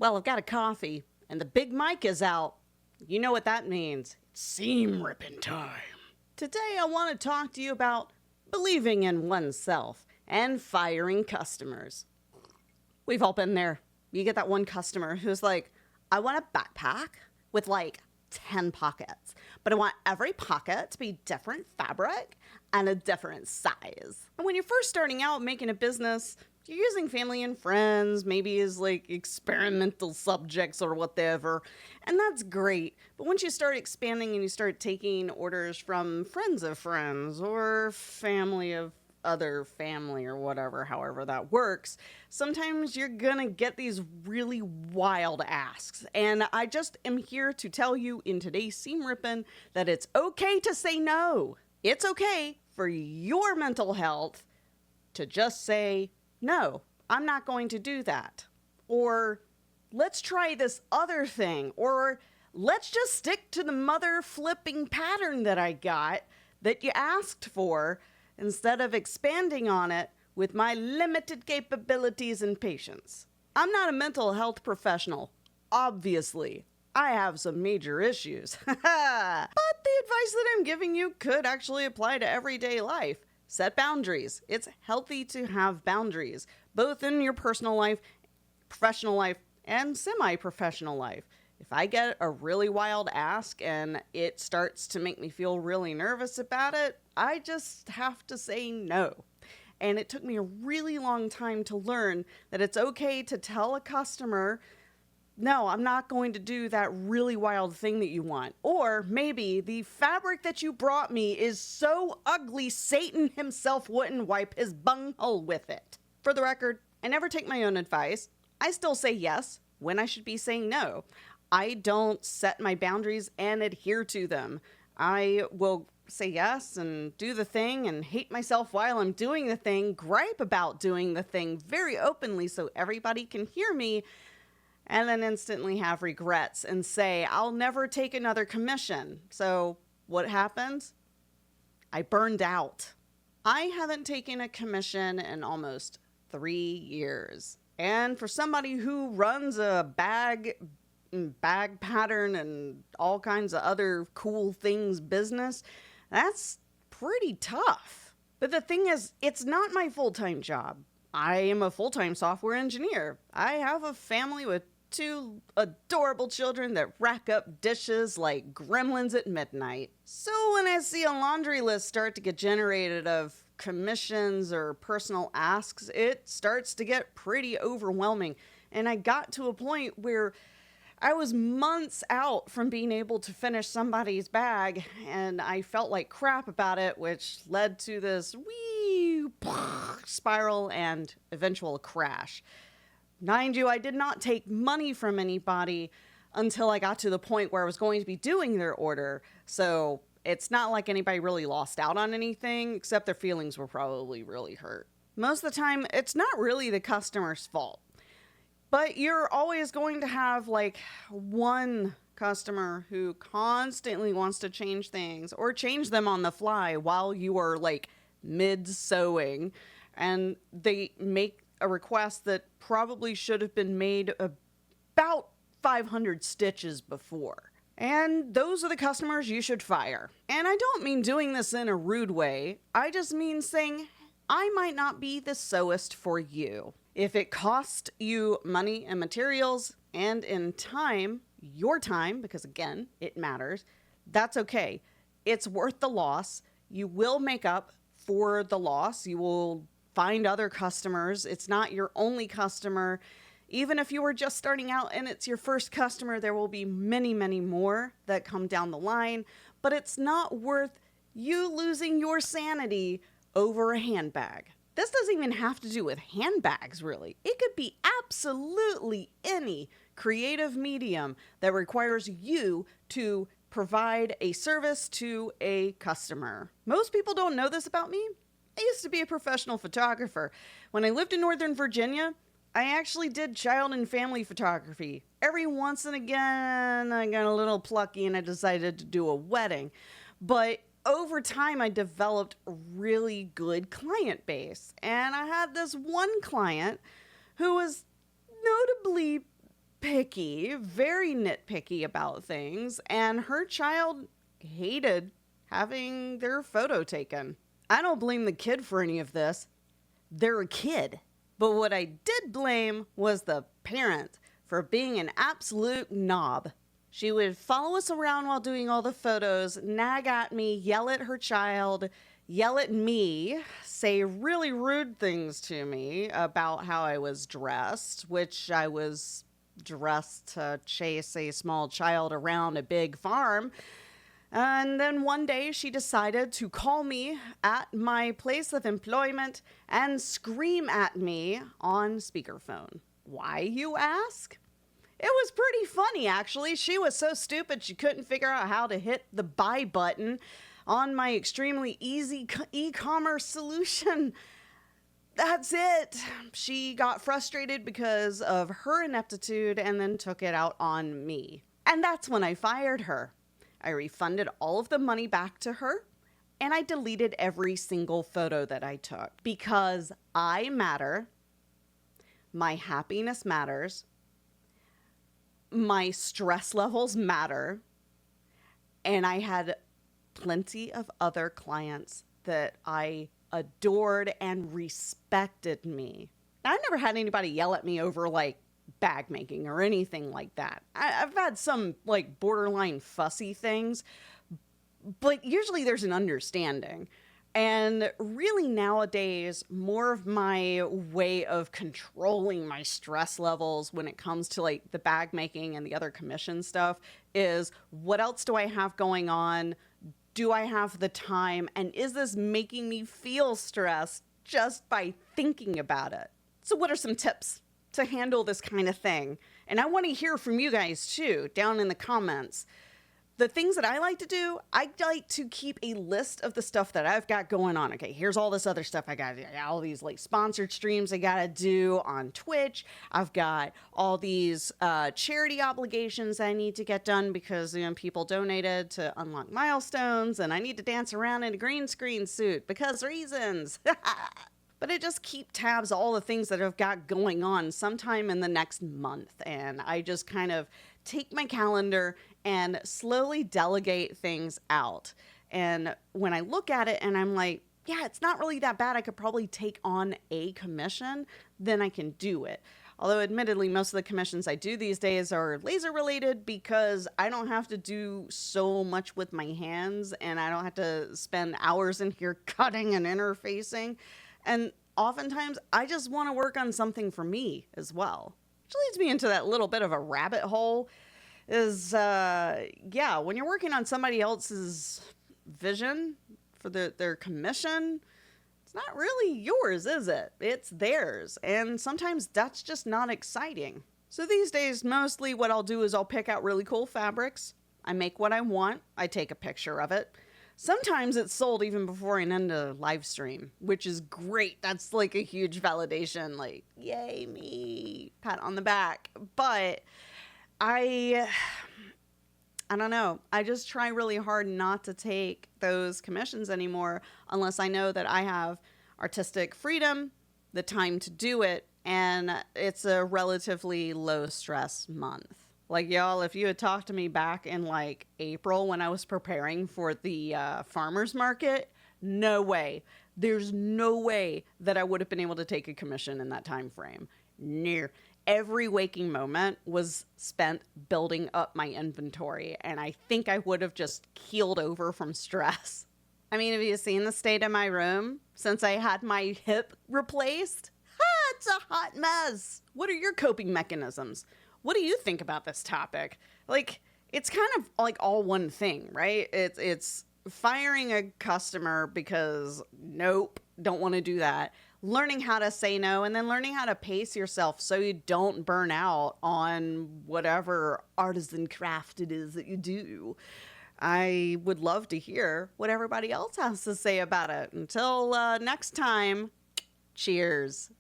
Well, I've got a coffee, and the big mic is out. You know what that means. It's Seamrippin time. Today I want to talk to you about believing in oneself and firing customers. We've all been there. You get that one customer who's like, I want a backpack with like 10 pockets, but I want every pocket to be different fabric and a different size. And when you're first starting out making a business, you're using family and friends, maybe as like experimental subjects or whatever, and that's great. But once you start expanding and you start taking orders from friends of friends or family of other family or whatever, however that works, sometimes you're gonna get these really wild asks. And I just am here to tell you in today's Seamrippin that it's okay to say no. It's okay for your mental health to just say, no, I'm not going to do that. Or let's try this other thing. Or let's just stick to the mother flipping pattern that I got that you asked for instead of expanding on it with my limited capabilities and patience. I'm not a mental health professional. Obviously, I have some major issues. But the advice that I'm giving you could actually apply to everyday life. Set boundaries. It's healthy to have boundaries, both in your personal life, professional life, and semi-professional life. If I get a really wild ask and it starts to make me feel really nervous about it, I just have to say no. And it took me a really long time to learn that it's okay to tell a customer, no, I'm not going to do that really wild thing that you want. Or maybe the fabric that you brought me is so ugly Satan himself wouldn't wipe his bunghole with it. For the record, I never take my own advice. I still say yes when I should be saying no. I don't set my boundaries and adhere to them. I will say yes and do the thing and hate myself while I'm doing the thing, gripe about doing the thing very openly so everybody can hear me, and then instantly have regrets and say, I'll never take another commission. So what happens? I burned out. I haven't taken a commission in almost 3 years. And for somebody who runs a bag pattern and all kinds of other cool things business, that's pretty tough. But the thing is, it's not my full-time job. I am a full-time software engineer. I have a family with 2 adorable children that rack up dishes like gremlins at midnight. So when I see a laundry list start to get generated of commissions or personal asks, it starts to get pretty overwhelming. And I got to a point where I was months out from being able to finish somebody's bag, and I felt like crap about it, which led to this wee spiral and eventual crash. Mind you, I did not take money from anybody until I got to the point where I was going to be doing their order. So it's not like anybody really lost out on anything, except their feelings were probably really hurt. Most of the time, it's not really the customer's fault. But you're always going to have like one customer who constantly wants to change things or change them on the fly while you are like mid-sewing, and they make a request that probably should have been made about 500 stitches before. And those are the customers you should fire. And I don't mean doing this in a rude way. I just mean saying, I might not be the sewist for you. If it costs you money and materials and in time, your time, because again, it matters, that's okay. It's worth the loss. You will make up for the loss. You will find other customers. It's not your only customer. Even if you were just starting out and it's your first customer, there will be many, many more that come down the line. But it's not worth you losing your sanity over a handbag. This doesn't even have to do with handbags, really. It could be absolutely any creative medium that requires you to provide a service to a customer. Most people don't know this about me. I used to be a professional photographer. When I lived in Northern Virginia, I actually did child and family photography. Every once and again, I got a little plucky and I decided to do a wedding. But over time, I developed a really good client base. And I had this one client who was notably very nitpicky about things, and her child hated having their photo taken. I don't blame the kid for any of this. They're a kid. But what I did blame was the parent for being an absolute knob. She would follow us around while doing all the photos, nag at me, yell at her child, yell at me, say really rude things to me about how I was dressed, which I was dressed to chase a small child around a big farm. And then one day she decided to call me at my place of employment and scream at me on speakerphone. Why, you ask? It was pretty funny, actually. She was so stupid she couldn't figure out how to hit the buy button on my extremely easy e-commerce solution. That's it. She got frustrated because of her ineptitude and then took it out on me. And that's when I fired her. I refunded all of the money back to her, and I deleted every single photo that I took because I matter, my happiness matters, my stress levels matter, and I had plenty of other clients that I adored and respected me. I've never had anybody yell at me over like bag making or anything like that. I've had some like borderline fussy things, but usually there's an understanding. And really nowadays, more of my way of controlling my stress levels when it comes to like the bag making and the other commission stuff is, what else do I have going on? Do I have the time? And is this making me feel stressed just by thinking about it? So what are some tips to handle this kind of thing? And I want to hear from you guys too, down in the comments. The things that I like to do, I like to keep a list of the stuff that I've got going on. Okay, here's all this other stuff I got. All these like sponsored streams I got to do on Twitch. I've got all these charity obligations I need to get done because people donated to unlock milestones, and I need to dance around in a green screen suit because reasons. But I just keep tabs of all the things that I've got going on sometime in the next month. And I just kind of take my calendar and slowly delegate things out. And when I look at it and I'm like, yeah, it's not really that bad, I could probably take on a commission, then I can do it. Although admittedly, most of the commissions I do these days are laser related because I don't have to do so much with my hands and I don't have to spend hours in here cutting and interfacing. And oftentimes I just want to work on something for me as well. Which leads me into that little bit of a rabbit hole is, when you're working on somebody else's vision for their commission, it's not really yours, is it? It's theirs. And sometimes that's just not exciting. So these days, mostly what I'll do is I'll pick out really cool fabrics. I make what I want. I take a picture of it. Sometimes it's sold even before I end a live stream, which is great. That's like a huge validation, like, yay, me, pat on the back. But I don't know. I just try really hard not to take those commissions anymore unless I know that I have artistic freedom, the time to do it, and it's a relatively low stress month. Like, y'all, if you had talked to me back in like April when I was preparing for the farmer's market, no way. There's no way that I would have been able to take a commission in that time frame. Near. Every waking moment was spent building up my inventory, and I think I would have just keeled over from stress. I mean, have you seen the state of my room since I had my hip replaced? It's a hot mess. What are your coping mechanisms? What do you think about this topic? Like, it's kind of like all one thing, right? It's firing a customer because nope, don't want to do that. Learning how to say no, and then learning how to pace yourself so you don't burn out on whatever artisan craft it is that you do. I would love to hear what everybody else has to say about it. Until next time, cheers.